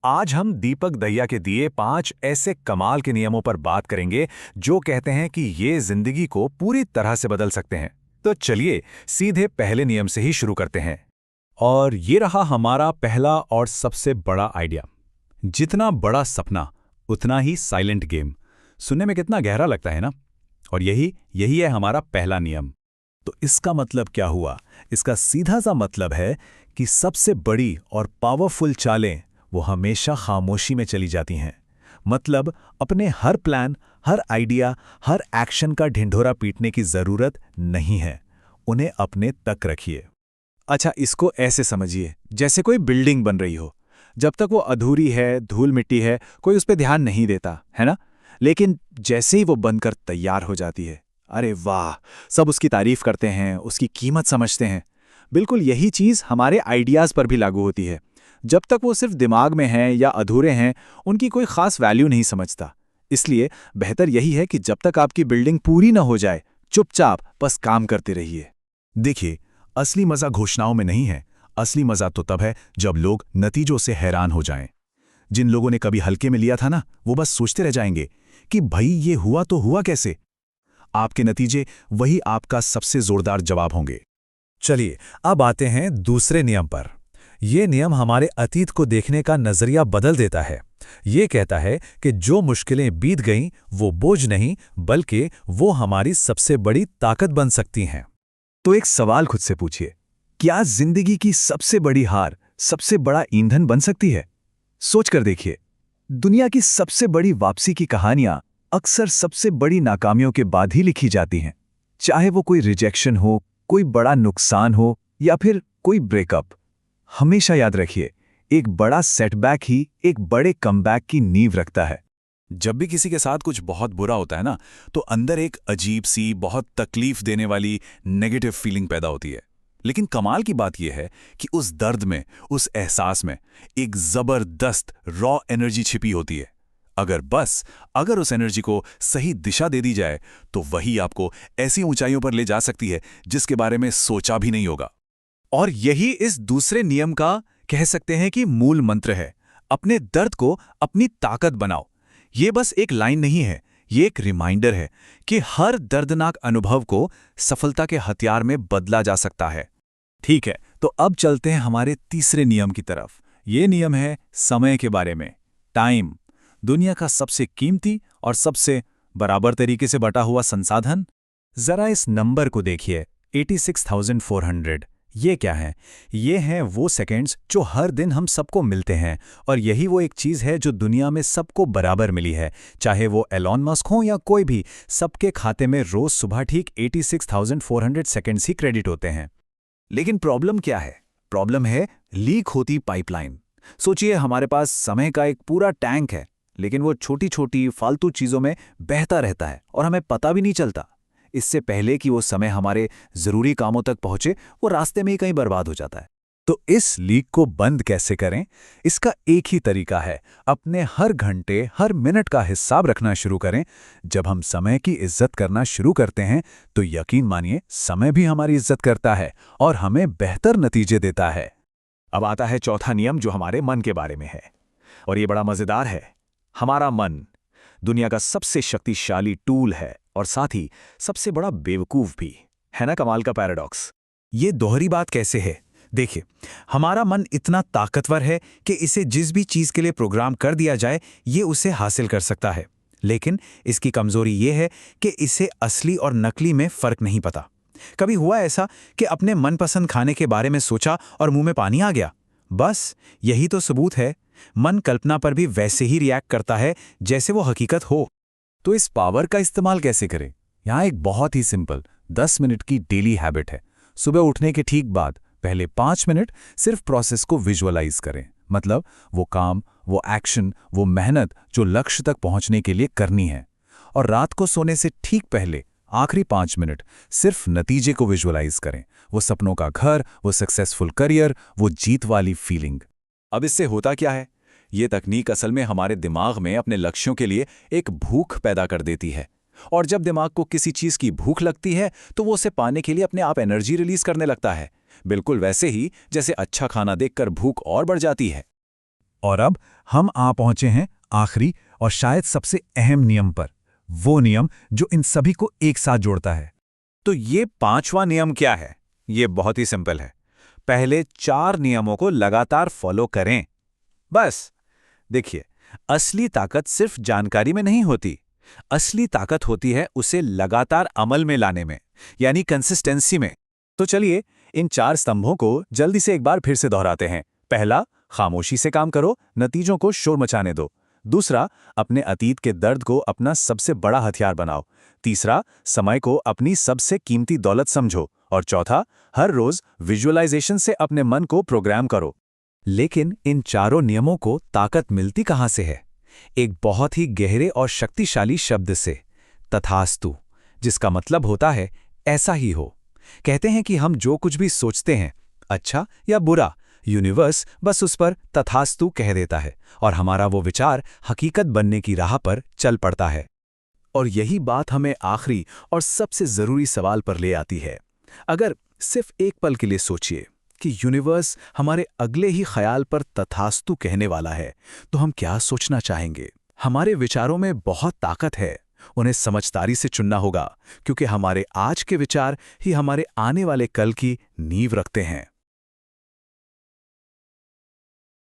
आज हम दीपक दहिया के दिए 5 ऐसे कमाल के नियमों पर बात करेंगे जो कहते हैं कि ये जिंदगी को पूरी तरह से बदल सकते हैं। तो चलिए सीधे पहले नियम से ही शुरू करते हैं। और ये रहा हमारा पहला और सबसे बड़ा आइडिया। जितना बड़ा सपना उतना ही साइलेंट गेम। सुनने में कितना गहरा लगता है ना। और यही यही है हमारा पहला नियम। तो इसका मतलब क्या हुआ? इसका सीधा सा मतलब है कि सबसे बड़ी और पावरफुल चालें वो हमेशा खामोशी में चली जाती हैं। मतलब अपने हर प्लान, हर आइडिया, हर एक्शन का ढिंढोरा पीटने की जरूरत नहीं है। उन्हें अपने तक रखिए। अच्छा, इसको ऐसे समझिए जैसे कोई बिल्डिंग बन रही हो। जब तक वो अधूरी है, धूल मिट्टी है, कोई उस पर ध्यान नहीं देता है ना। लेकिन जैसे ही वो बनकर तैयार हो जाती है, अरे वाह, सब उसकी तारीफ करते हैं, उसकी कीमत समझते हैं। बिल्कुल यही चीज़ हमारे आइडियाज़ पर भी लागू होती है। जब तक वो सिर्फ दिमाग में हैं या अधूरे हैं, उनकी कोई खास वैल्यू नहीं समझता। इसलिए बेहतर यही है कि जब तक आपकी बिल्डिंग पूरी न हो जाए, चुपचाप बस काम करते रहिए। देखिए, असली मजा घोषणाओं में नहीं है। असली मजा तो तब है जब लोग नतीजों से हैरान हो जाएं। जिन लोगों ने कभी हल्के में लिया था ना, वो बस सोचते रह जाएंगे कि भाई ये हुआ तो हुआ कैसे। आपके नतीजे वही आपका सबसे जोरदार जवाब होंगे। चलिए अब आते हैं दूसरे नियम पर। यह नियम हमारे अतीत को देखने का नजरिया बदल देता है। ये कहता है कि जो मुश्किलें बीत गईं वो बोझ नहीं, बल्कि वो हमारी सबसे बड़ी ताकत बन सकती हैं। तो एक सवाल खुद से पूछिए, क्या जिंदगी की सबसे बड़ी हार सबसे बड़ा ईंधन बन सकती है? सोच कर देखिए। दुनिया की सबसे बड़ी वापसी की कहानियां अक्सर सबसे बड़ी नाकामियों के बाद ही लिखी जाती हैं। चाहे वो कोई रिजेक्शन हो, कोई बड़ा नुकसान हो या फिर कोई ब्रेकअप। हमेशा याद रखिए, एक बड़ा सेटबैक ही एक बड़े कमबैक की नींव रखता है। जब भी किसी के साथ कुछ बहुत बुरा होता है ना, तो अंदर एक अजीब सी, बहुत तकलीफ देने वाली नेगेटिव फीलिंग पैदा होती है। लेकिन कमाल की बात यह है कि उस दर्द में, उस एहसास में एक जबरदस्त रॉ एनर्जी छिपी होती है। अगर उस एनर्जी को सही दिशा दे दी जाए, तो वही आपको ऐसी ऊंचाइयों पर ले जा सकती है जिसके बारे में सोचा भी नहीं होगा। और यही इस दूसरे नियम का, कह सकते हैं कि मूल मंत्र है। अपने दर्द को अपनी ताकत बनाओ। ये बस एक लाइन नहीं है, ये एक रिमाइंडर है कि हर दर्दनाक अनुभव को सफलता के हथियार में बदला जा सकता है। ठीक है, तो अब चलते हैं हमारे तीसरे नियम की तरफ। ये नियम है समय के बारे में। टाइम, दुनिया का सबसे कीमती और सबसे बराबर तरीके से बटा हुआ संसाधन। जरा इस नंबर को देखिए, 86,400। ये क्या है? ये हैं वो सेकंड्स जो हर दिन हम सबको मिलते हैं। और यही वो एक चीज़ है जो दुनिया में सबको बराबर मिली है। चाहे वो एलॉन मस्क हो या कोई भी, सबके खाते में रोज सुबह ठीक 86,400 सेकंड्स ही क्रेडिट होते हैं। लेकिन प्रॉब्लम क्या है? प्रॉब्लम है लीक होती पाइपलाइन। सोचिए, हमारे पास समय का एक पूरा टैंक है, लेकिन वो छोटी छोटी फालतू चीज़ों में बहता रहता है और हमें पता भी नहीं चलता। इससे पहले कि वो समय हमारे ज़रूरी कामों तक पहुंचे, वो रास्ते में ही कहीं बर्बाद हो जाता है। तो इस लीक को बंद कैसे करें? इसका एक ही तरीका है, अपने हर घंटे, हर मिनट का हिसाब रखना शुरू करें। जब हम समय की इज्जत करना शुरू करते हैं, तो यकीन मानिए समय भी हमारी इज्जत करता है और हमें बेहतर नतीजे देता है। अब आता है चौथा नियम, जो हमारे मन के बारे में है। और ये बड़ा मज़ेदार है। हमारा मन दुनिया का सबसे शक्तिशाली टूल है और साथ ही सबसे बड़ा बेवकूफ़ भी है ना। कमाल का पैराडॉक्स। ये दोहरी बात कैसे है? देखिए, हमारा मन इतना ताकतवर है कि इसे जिस भी चीज़ के लिए प्रोग्राम कर दिया जाए, ये उसे हासिल कर सकता है। लेकिन इसकी कमज़ोरी ये है कि इसे असली और नकली में फ़र्क नहीं पता। कभी हुआ ऐसा कि अपने मनपसंद खाने के बारे में सोचा और मुंह में पानी आ गया? बस यही तो सबूत है। मन कल्पना पर भी वैसे ही रिएक्ट करता है जैसे वो हकीकत हो। तो इस पावर का इस्तेमाल कैसे करें? यहाँ एक बहुत ही सिंपल 10 मिनट की डेली हैबिट है। सुबह उठने के ठीक बाद पहले 5 मिनट सिर्फ प्रोसेस को विजुअलाइज करें। मतलब वो काम, वो एक्शन, वो मेहनत जो लक्ष्य तक पहुंचने के लिए करनी है। और रात को सोने से ठीक पहले आखिरी 5 मिनट सिर्फ नतीजे को विजुअलाइज करें। वो सपनों का घर, वो सक्सेसफुल करियर, वो जीत वाली फीलिंग। अब इससे होता क्या है? ये तकनीक असल में हमारे दिमाग में अपने लक्ष्यों के लिए एक भूख पैदा कर देती है। और जब दिमाग को किसी चीज़ की भूख लगती है, तो वो उसे पाने के लिए अपने आप एनर्जी रिलीज करने लगता है। बिल्कुल वैसे ही जैसे अच्छा खाना देखकर भूख और बढ़ जाती है। और अब हम आ पहुंचे हैं आखिरी और शायद सबसे अहम नियम पर, वो नियम जो इन सभी को एक साथ जोड़ता है। तो ये 5वां नियम क्या है? ये बहुत ही सिंपल है। पहले 4 नियमों को लगातार फॉलो करें। बस। देखिए, असली ताकत सिर्फ जानकारी में नहीं होती। असली ताकत होती है उसे लगातार अमल में लाने में, यानी कंसिस्टेंसी में। तो चलिए इन 4 स्तंभों को जल्दी से एक बार फिर से दोहराते हैं। पहला, खामोशी से काम करो, नतीजों को शोर मचाने दो। दूसरा, अपने अतीत के दर्द को अपना सबसे बड़ा हथियार बनाओ। तीसरा, समय को अपनी सबसे कीमती दौलत समझो। और चौथा, हर रोज विजुअलाइजेशन से अपने मन को प्रोग्राम करो। लेकिन इन चारों नियमों को ताकत मिलती कहां से है? एक बहुत ही गहरे और शक्तिशाली शब्द से, तथास्तु, जिसका मतलब होता है ऐसा ही हो। कहते हैं कि हम जो कुछ भी सोचते हैं, अच्छा या बुरा, यूनिवर्स बस उस पर तथास्तु कह देता है और हमारा वो विचार हकीकत बनने की राह पर चल पड़ता है। और यही बात हमें आखिरी और सबसे जरूरी सवाल पर ले आती है। अगर सिर्फ एक पल के लिए सोचिए कि यूनिवर्स हमारे अगले ही ख्याल पर तथास्तु कहने वाला है, तो हम क्या सोचना चाहेंगे? हमारे विचारों में बहुत ताकत है। उन्हें समझदारी से चुनना होगा, क्योंकि हमारे आज के विचार ही हमारे आने वाले कल की नींव रखते हैं।